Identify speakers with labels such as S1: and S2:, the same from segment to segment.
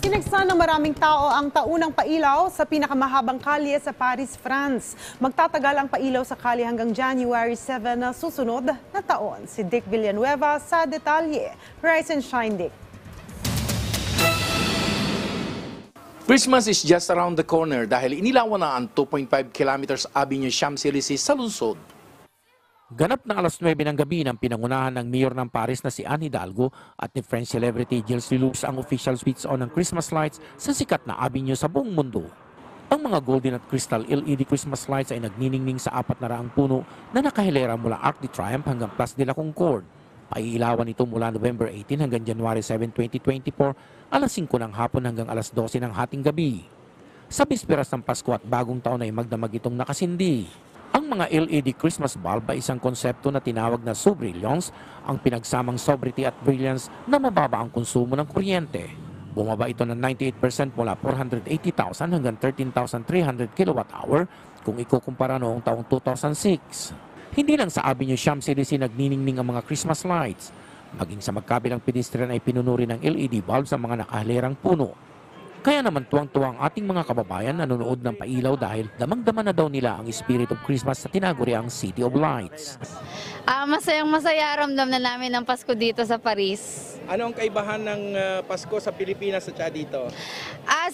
S1: Kinagsa ng maraming tao ang taunang pailaw sa pinakamahabang kalye sa Paris, France. Magtatagal ang pailaw sa kalye hanggang January 7 na susunod na taon. Si Dick Villanueva sa detalye. Rise and shine, Dick.
S2: Christmas is just around the corner dahil inilawan na ang 2.5 kilometers Avenue Champs-Élysées sa lungsod.
S3: Ganap na alas 9 ng gabi ng pinangunahan ng mayor ng Paris na si Anne Hidalgo at ni French celebrity Gilles Lelouch ang official switch on ng Christmas lights sa sikat na avenue sa buong mundo. Ang mga golden at crystal LED Christmas lights ay nagniningning sa 400 puno na nakahilera mula Arc de Triomphe hanggang Place de la Concorde. Paiilawan ito mula November 18 hanggang January 7, 2024, alas 5 ng hapon hanggang alas 12 ng hating gabi. Sa bisperas ng Pasko at Bagong Taon ay magdamag itong nakasindi. Ang mga LED Christmas bulb ay isang konsepto na tinawag na Sobrilliance, ang pinagsamang sobriety at brilliance na mababa ang konsumo ng kuryente. Bumaba ito ng 98% mula 480,000 hanggang 13,300 kWh kung ikukumpara noong taong 2006. Hindi lang sa Avenue Champs-Élysées nagniningning ang mga Christmas lights. Maging sa magkabilang pedestrian ay pinunuri ng LED bulbs ang mga nakahilerang puno. Kaya naman tuwang-tuwa ang ating mga kababayan na nanonood ng pailaw dahil damang-dama na daw nila ang spirit of Christmas sa tinaguriang City of Lights.
S4: Masayang-masaya ramdam na namin ang Pasko dito sa Paris.
S5: Ano ang kaibahan ng Pasko sa Pilipinas at dito?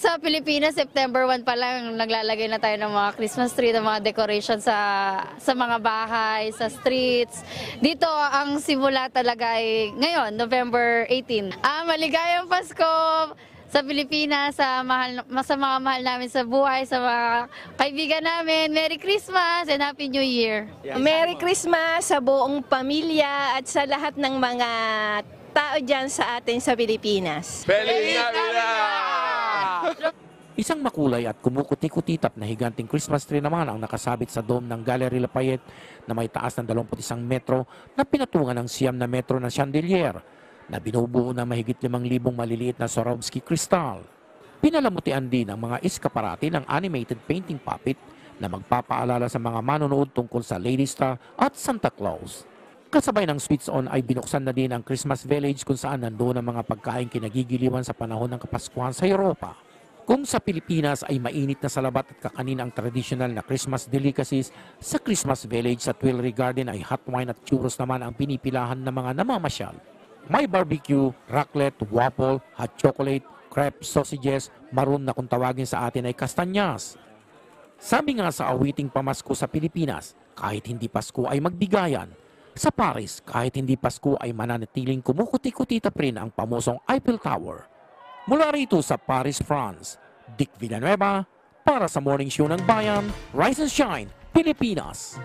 S4: Sa Pilipinas, September 1 pa lang naglalagay na tayo ng mga Christmas tree, ng mga decoration sa mga bahay, sa streets. Dito ang simula talaga ay ngayon, November 18. Maligayang Pasko sa Pilipinas, sa mga mahal namin sa buhay, sa mga kaibigan namin. Merry Christmas and Happy New Year!
S6: Yeah. Merry Christmas sa buong pamilya at sa lahat ng mga tao dyan sa atin sa Pilipinas.
S5: Feliz Navidad!
S3: Isang makulay at kumukuti-kutitap na higanting Christmas tree naman ang nakasabit sa dome ng Galerie Lafayette na may taas ng 21 metro na pinatungan ng 9 na metro na chandelier na binubuo ng mahigit 5,000 maliliit na Swarovski kristal. Pinalamutian din ang mga eskaparate ng animated painting puppet na magpapaalala sa mga manonood tungkol sa Lady Star at Santa Claus. Kasabay ng switch on ay binuksan na din ang Christmas Village kung saan nandoon ang mga pagkain kinagigiliwan sa panahon ng Kapaskuhan sa Europa. Kung sa Pilipinas ay mainit na salabat at kakanin ang traditional na Christmas delicacies, sa Christmas Village sa Tuileries Garden ay hot wine at churros naman ang pinipilahan ng mga namamasyal. May barbecue, raclette, waffle, hot chocolate, crepe, sausages, maroon na kung tawagin sa atin ay kastanyas. Sabi nga sa awiting pamasko sa Pilipinas, kahit hindi Pasko ay magbigayan. Sa Paris, kahit hindi Pasko ay mananatiling kumukuti-kutitap rin ang pamosong Eiffel Tower. Mula rito sa Paris, France, Dick Villanueva, para sa Morning Show ng Bayan, Rise and Shine, Pilipinas.